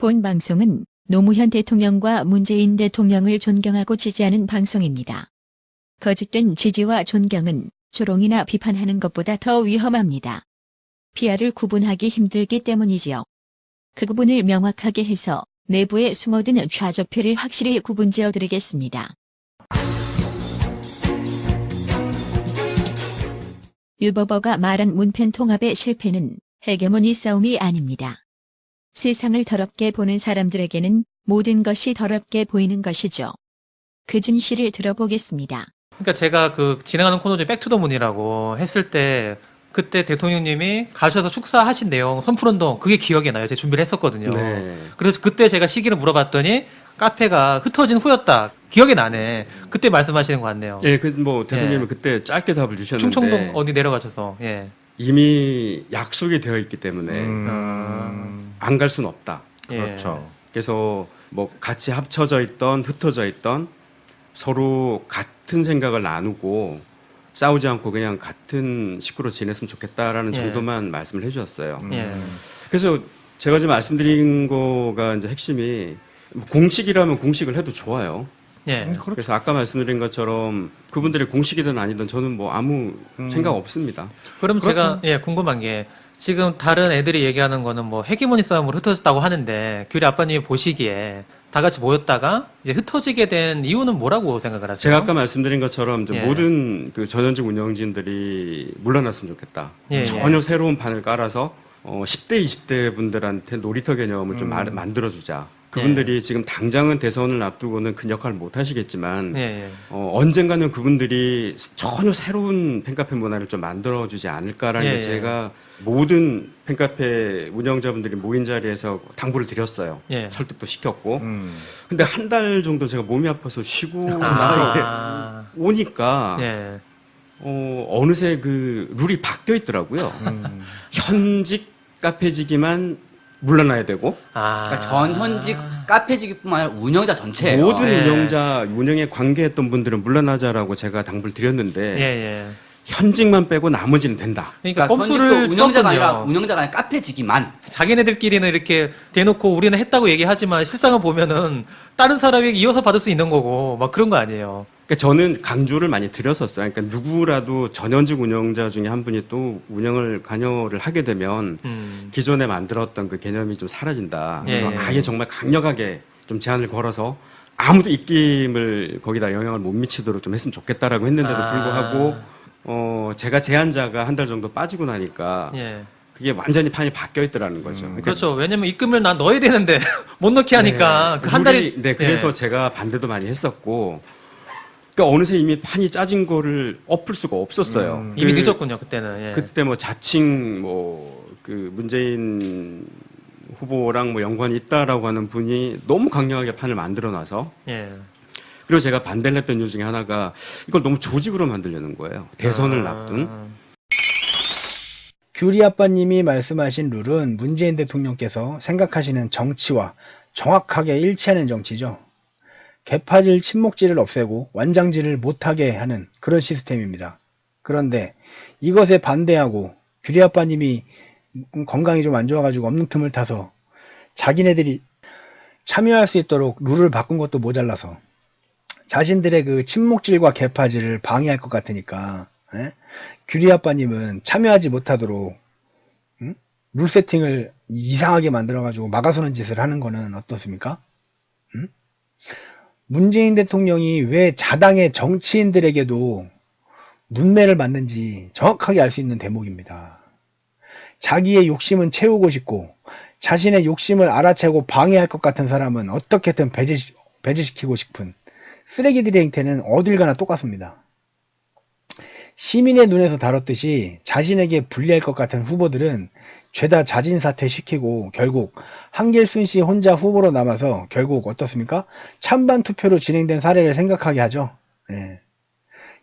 본 방송은 노무현 대통령과 문재인 대통령을 존경하고 지지하는 방송입니다. 거짓된 지지와 존경은 조롱이나 비판하는 것보다 더 위험합니다. 피아를 구분하기 힘들기 때문이지요. 그 구분을 명확하게 해서 내부에 숨어든 좌적표를 확실히 구분지어 드리겠습니다. 유버버가 말한 문펜 통합의 실패는 헤게모니 싸움이 아닙니다. 세상을 더럽게 보는 사람들에게는 모든 것이 더럽게 보이는 것이죠. 그 진실을 들어보겠습니다. 그러니까 제가 그 진행하는 코너 중에 백투더문이라고 했을 때 그때 대통령님이 가셔서 축사하신 내용 선풀운동 그게 기억이 나요. 제가 준비를 했었거든요. 네. 그래서 그때 제가 시기를 물어봤더니 카페가 흩어진 후였다. 기억이 나네. 그때 말씀하시는 것 같네요. 예, 대통령님은 예. 그때 짧게 답을 주셨는데 충청동 어디 내려가셔서 예. 이미 약속이 되어 있기 때문에 안 갈 수는 없다. 예. 그렇죠. 그래서 뭐 같이 합쳐져 있던 흩어져 있던 서로 같은 생각을 나누고 싸우지 않고 그냥 같은 식구로 지냈으면 좋겠다라는 예. 정도만 말씀을 해주셨어요. 예. 그래서 제가 지금 말씀드린 거가 이제 핵심이 뭐 공식이라면 공식을 해도 좋아요. 예. 그래서 아까 말씀드린 것처럼 그분들이 공식이든 아니든 저는 뭐 아무 생각 없습니다. 그럼 제가 예 궁금한 게 지금 다른 애들이 얘기하는 거는 뭐 헤게모니 싸움으로 흩어졌다고 하는데 규리 아빠님이 보시기에 다 같이 모였다가 이제 흩어지게 된 이유는 뭐라고 생각을 하세요? 제가 아까 말씀드린 것처럼 좀 예. 모든 그 전현직 운영진들이 물러났으면 좋겠다. 예, 전혀 예. 새로운 판을 깔아서 10대, 20대 분들한테 놀이터 개념을 좀 만들어주자. 그분들이 지금 당장은 대선을 앞두고는 큰 역할을 못 하시겠지만 예, 예. 언젠가는 그분들이 전혀 새로운 팬카페 문화를 좀 만들어주지 않을까라는 예, 게 예. 제가 모든 팬카페 운영자분들이 모인 자리에서 당부를 드렸어요. 예. 설득도 시켰고. 근데 한 달 정도 제가 몸이 아파서 쉬고 나서 아. 오니까 예. 어느새 그 룰이 바뀌어 있더라고요. 현직 카페지기만 물러나야 되고 아. 그러니까 전현직 카페지기뿐만 아니라 운영자 전체예요. 모든 예. 운영에 관계했던 분들은 물러나자라고 제가 당부를 드렸는데 예, 예. 현직만 빼고 나머지는 된다. 그러니까 그러니까 꼼수를 현직도 운영자가 아니라 썼군요. 운영자가 아니라 카페지기만. 자기네들끼리는 이렇게 대놓고 우리는 했다고 얘기하지만 실상을 보면은 다른 사람이 이어서 받을 수 있는 거고 막 그런 거 아니에요. 그러니까 저는 강조를 많이 드렸었어요. 그러니까 누구라도 전현직 운영자 중에 한 분이 또 운영을 관여를 하게 되면 기존에 만들었던 그 개념이 좀 사라진다. 그래서 예, 예. 아예 정말 강력하게 좀 제한을 걸어서 아무도 입김을 거기다 영향을 못 미치도록 좀 했으면 좋겠다라고 했는데도 아. 불구하고 제가 제한자가 한 달 정도 빠지고 나니까 예. 그게 완전히 판이 바뀌어 있더라는 거죠. 그러니까 그렇죠. 왜냐면 입금을 난 넣어야 되는데 못 넣게 하니까 네, 그 한 달이 네, 그래서 예. 제가 반대도 많이 했었고, 그러니까 어느새 이미 판이 짜진 거를 엎을 수가 없었어요. 이미 늦었군요 그때는. 예. 그때 뭐 자칭 그 문재인 후보랑 뭐 연관이 있다라고 하는 분이 너무 강력하게 판을 만들어놔서, 예. 그리고 제가 반대를 했던 이유 중에 하나가 이걸 너무 조직으로 만들려는 거예요. 대선을 앞둔. 규리 아빠님이 말씀하신 룰은 문재인 대통령께서 생각하시는 정치와 정확하게 일치하는 정치죠. 개파질 친목질을 없애고 완장질을 못하게 하는 그런 시스템입니다. 그런데 이것에 반대하고 규리 아빠님이 건강이 좀 안 좋아가지고 없는 틈을 타서 자기네들이 참여할 수 있도록 룰을 바꾼 것도 모자라서 자신들의 그 친목질과 개파질을 방해할 것 같으니까 규리 아빠님은 참여하지 못하도록 룰 세팅을 이상하게 만들어가지고 막아서는 짓을 하는 거는 어떻습니까? 문재인 대통령이 왜 자당의 정치인들에게도 문매를 맞는지 정확하게 알 수 있는 대목입니다. 자기의 욕심은 채우고 싶고 자신의 욕심을 알아채고 방해할 것 같은 사람은 어떻게든 배제시키고 싶은 쓰레기들의 행태는 어딜 가나 똑같습니다. 시민의 눈에서 다뤘듯이 자신에게 불리할 것 같은 후보들은 죄다 자진 사퇴시키고 결국 한길순 씨 혼자 후보로 남아서 결국 어떻습니까? 찬반 투표로 진행된 사례를 생각하게 하죠. 예.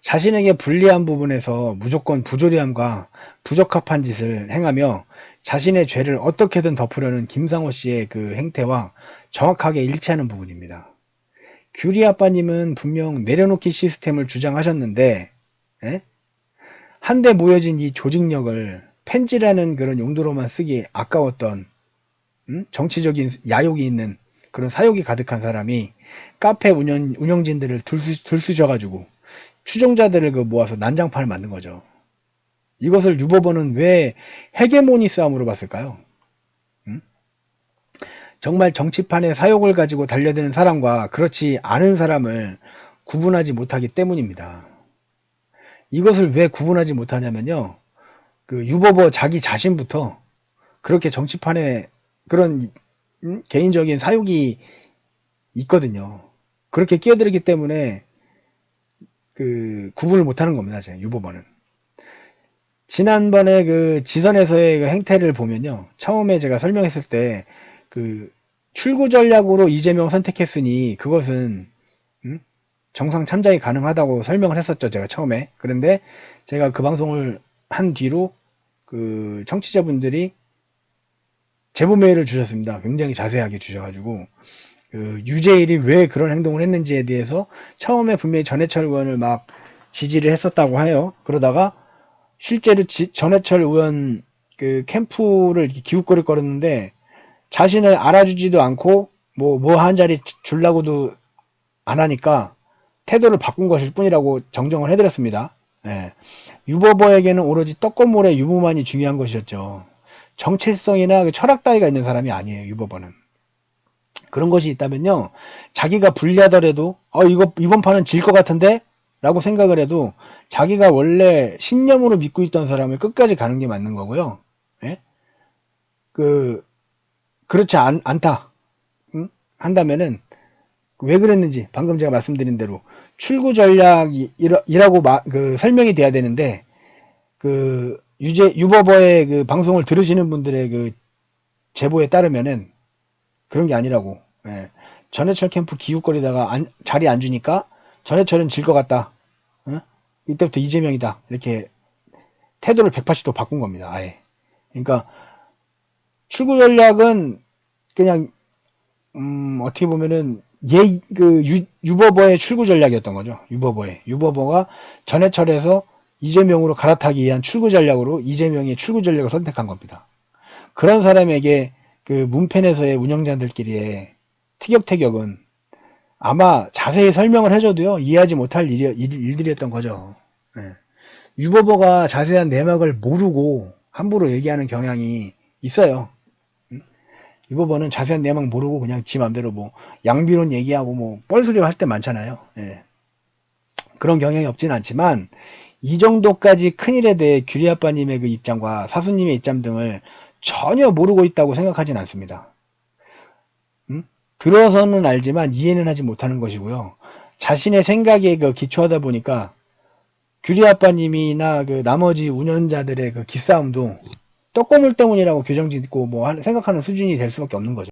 자신에게 불리한 부분에서 무조건 부조리함과 부적합한 짓을 행하며 자신의 죄를 어떻게든 덮으려는 김상호 씨의 그 행태와 정확하게 일치하는 부분입니다. 규리 아빠님은 분명 내려놓기 시스템을 주장하셨는데 한데 모여진 이 조직력을 펜지라는 그런 용도로만 쓰기 아까웠던 정치적인 야욕이 있는 그런 사욕이 가득한 사람이 카페 운영진들을 들쑤셔가지고 추종자들을 모아서 난장판을 만든 거죠. 이것을 유보번은 왜 헤게모니 싸움으로 봤을까요? 정말 정치판의 사욕을 가지고 달려드는 사람과 그렇지 않은 사람을 구분하지 못하기 때문입니다. 이것을 왜 구분하지 못하냐면요. 그 유보버 자기 자신부터 그렇게 정치판에 그런 개인적인 사욕이 있거든요. 그렇게 끼어들기 때문에 그 구분을 못하는 겁니다. 제가 유보버는. 지난번에 그 지선에서의 그 행태를 보면요. 처음에 제가 설명했을 때 그 출구 전략으로 이재명 선택했으니 그것은 정상 참작이 가능하다고 설명을 했었죠. 제가 처음에. 그런데 제가 그 방송을 한 뒤로 그 청취자분들이 제보 메일을 주셨습니다. 굉장히 자세하게 주셔가지고 그 유재일이 왜 그런 행동을 했는지에 대해서 처음에 분명히 전해철 의원을 막 지지를 했었다고 해요. 그러다가 실제로 전해철 의원 그 캠프를 기웃거렸는데 자신을 알아주지도 않고 뭐 한 자리 주려고도 안 하니까 태도를 바꾼 것일 뿐이라고 정정을 해드렸습니다. 예. 유보버에게는 오로지 떡고물의 유무만이 중요한 것이었죠. 정체성이나 그 철학 따위가 있는 사람이 아니에요. 유보버는. 그런 것이 있다면요. 자기가 불리하더라도 이번 판은 질 것 같은데? 라고 생각을 해도 자기가 원래 신념으로 믿고 있던 사람을 끝까지 가는 게 맞는 거고요. 예? 그렇지 않다. 한다면은 왜 그랬는지 방금 제가 말씀드린 대로 출구 전략이라고 설명이 돼야 되는데 유버버의 그 방송을 들으시는 분들의 그 제보에 따르면은 그런 게 아니라고. 예. 전해철 캠프 기웃거리다가 자리 안 주니까 전해철은 질 것 같다. 이때부터 이재명이다. 이렇게 태도를 180도 바꾼 겁니다. 아예. 그러니까 출구 전략은 그냥 어떻게 보면은 유버버의 출구 전략이었던 거죠. 유버버가 전해철에서 이재명으로 갈아타기 위한 출구 전략으로 이재명의 출구 전략을 선택한 겁니다. 그런 사람에게 그 문펜에서의 운영자들끼리의 티격태격은 아마 자세히 설명을 해줘도요 이해하지 못할 일들이었던 거죠. 네. 유버버가 자세한 내막을 모르고 함부로 얘기하는 경향이 있어요. 유버버는 자세한 내막 모르고 그냥 지 맘대로 뭐 양비론 얘기하고 뭐 뻘소리 할 때 많잖아요. 네. 그런 경향이 없지는 않지만 이 정도까지 큰일에 대해 규리 아빠님의 그 입장과 사수님의 입장 등을 전혀 모르고 있다고 생각하진 않습니다. 들어서는 알지만 이해는 하지 못하는 것이고요. 자신의 생각에 기초하다 보니까 규리 아빠님이나 그 나머지 운영자들의 그 기싸움도 떡고물 때문이라고 규정 짓고 뭐 생각하는 수준이 될 수밖에 없는 거죠.